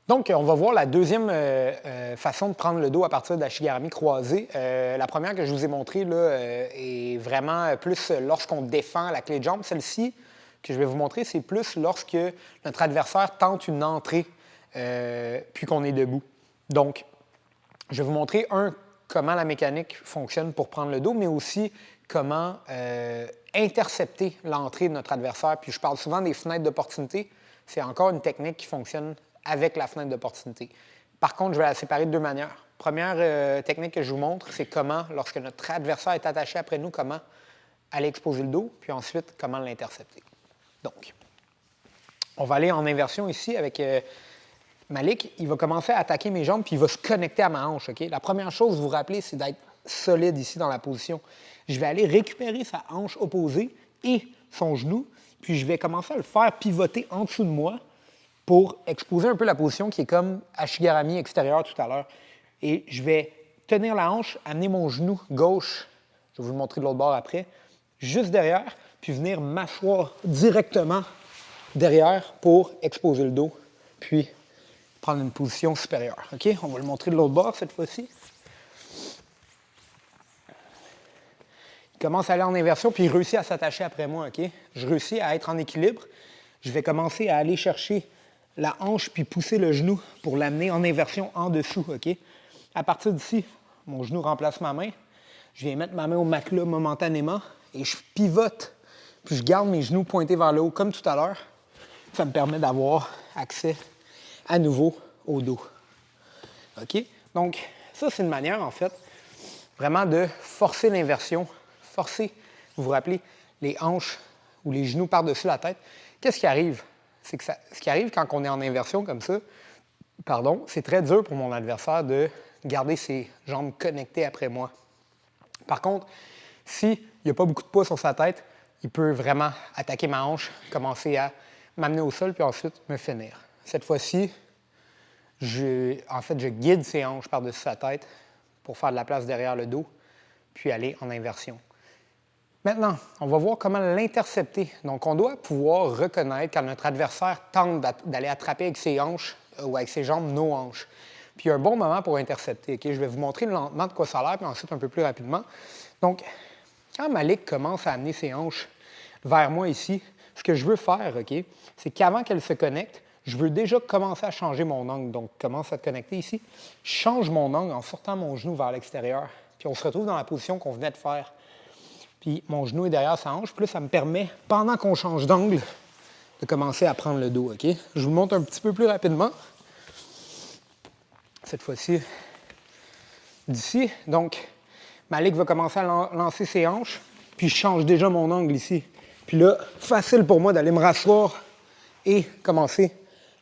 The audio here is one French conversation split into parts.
Donc, on va voir la deuxième façon de prendre le dos à partir de la shigarami croisée. La première que je vous ai montrée là, est vraiment plus lorsqu'on défend la clé de jambe. Celle-ci que je vais vous montrer, c'est plus lorsque notre adversaire tente une entrée puis qu'on est debout. Donc, je vais vous montrer, comment la mécanique fonctionne pour prendre le dos, mais aussi comment intercepter l'entrée de notre adversaire. Puis je parle souvent des fenêtres d'opportunité. C'est encore une technique qui fonctionne avec la fenêtre d'opportunité. Par contre, je vais la séparer de deux manières. Première technique que je vous montre, c'est comment, lorsque notre adversaire est attaché après nous, comment aller exposer le dos, puis ensuite, comment l'intercepter. Donc, on va aller en inversion ici avec Malik. Il va commencer à attaquer mes jambes, puis il va se connecter à ma hanche. Okay? La première chose, vous vous rappelez, c'est d'être solide ici dans la position. Je vais aller récupérer sa hanche opposée et son genou, puis je vais commencer à le faire pivoter en dessous de moi pour exposer un peu la position qui est comme à shigarami extérieur tout à l'heure. Et je vais tenir la hanche, amener mon genou gauche, je vais vous le montrer de l'autre bord après, juste derrière, puis venir m'asseoir directement derrière pour exposer le dos, puis prendre une position supérieure. OK? On va le montrer de l'autre bord cette fois-ci. Il commence à aller en inversion, puis il réussit à s'attacher après moi. OK? Je réussis à être en équilibre. Je vais commencer à aller chercher la hanche puis pousser le genou pour l'amener en inversion en dessous. OK? À partir d'ici, mon genou remplace ma main. Je viens mettre ma main au matelas momentanément et je pivote, puis je garde mes genoux pointés vers le haut comme tout à l'heure. Ça me permet d'avoir accès à nouveau au dos. OK? Donc, ça, c'est une manière, en fait, vraiment de forcer l'inversion. Forcer, vous vous rappelez, les hanches ou les genoux par-dessus la tête. Qu'est-ce qui arrive? C'est que ce qui arrive quand on est en inversion comme ça, c'est très dur pour mon adversaire de garder ses jambes connectées après moi. Par contre, s'il n'y a pas beaucoup de poids sur sa tête, il peut vraiment attaquer ma hanche, commencer à m'amener au sol, puis ensuite me finir. Cette fois-ci, je guide ses hanches par-dessus sa tête pour faire de la place derrière le dos, puis aller en inversion. Maintenant, on va voir comment l'intercepter. Donc, on doit pouvoir reconnaître quand notre adversaire tente d'aller attraper avec ses hanches ou avec ses jambes nos hanches. Puis, il y a un bon moment pour intercepter. Okay? Je vais vous montrer lentement de quoi ça a l'air, puis ensuite un peu plus rapidement. Donc, quand Malik commence à amener ses hanches vers moi ici, ce que je veux faire, okay, c'est qu'avant qu'elle se connecte, je veux déjà commencer à changer mon angle. Donc, commence à te connecter ici. Je change mon angle en sortant mon genou vers l'extérieur. Puis, on se retrouve dans la position qu'on venait de faire. Puis mon genou est derrière sa hanche. Puis là, ça me permet, pendant qu'on change d'angle, de commencer à prendre le dos. OK? Je vous le montre un petit peu plus rapidement. Cette fois-ci, d'ici. Donc, Malik va commencer à lancer ses hanches. Puis je change déjà mon angle ici. Puis là, facile pour moi d'aller me rasseoir et commencer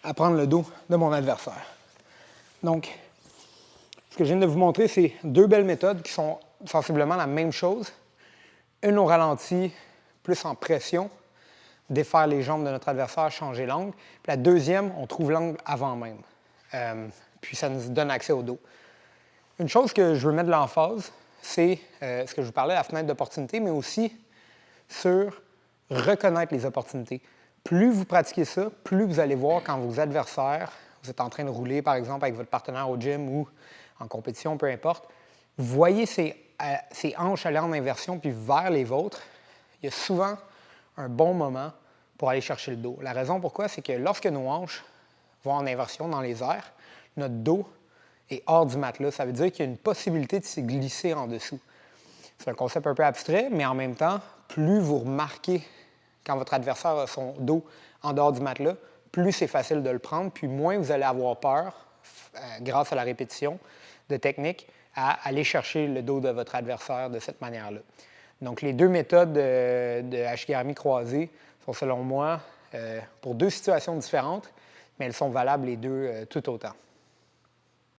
à prendre le dos de mon adversaire. Donc, ce que je viens de vous montrer, c'est deux belles méthodes qui sont sensiblement la même chose. Une au ralenti, plus en pression, défaire les jambes de notre adversaire, changer l'angle. Puis la deuxième, on trouve l'angle avant même. Puis ça nous donne accès au dos. Une chose que je veux mettre de l'emphase, c'est ce que je vous parlais, la fenêtre d'opportunité, mais aussi sur reconnaître les opportunités. Plus vous pratiquez ça, plus vous allez voir quand vos adversaires, vous êtes en train de rouler, par exemple, avec votre partenaire au gym ou en compétition, peu importe, voyez ces hanches aller en inversion puis vers les vôtres, il y a souvent un bon moment pour aller chercher le dos. La raison pourquoi, c'est que lorsque nos hanches vont en inversion dans les airs, notre dos est hors du matelas. Ça veut dire qu'il y a une possibilité de se glisser en dessous. C'est un concept un peu abstrait, mais en même temps, plus vous remarquez quand votre adversaire a son dos en dehors du matelas, plus c'est facile de le prendre, puis moins vous allez avoir peur, grâce à la répétition de techniques, à aller chercher le dos de votre adversaire de cette manière-là. Donc, les deux méthodes de shigarami croisée sont, selon moi, pour deux situations différentes, mais elles sont valables les deux tout autant.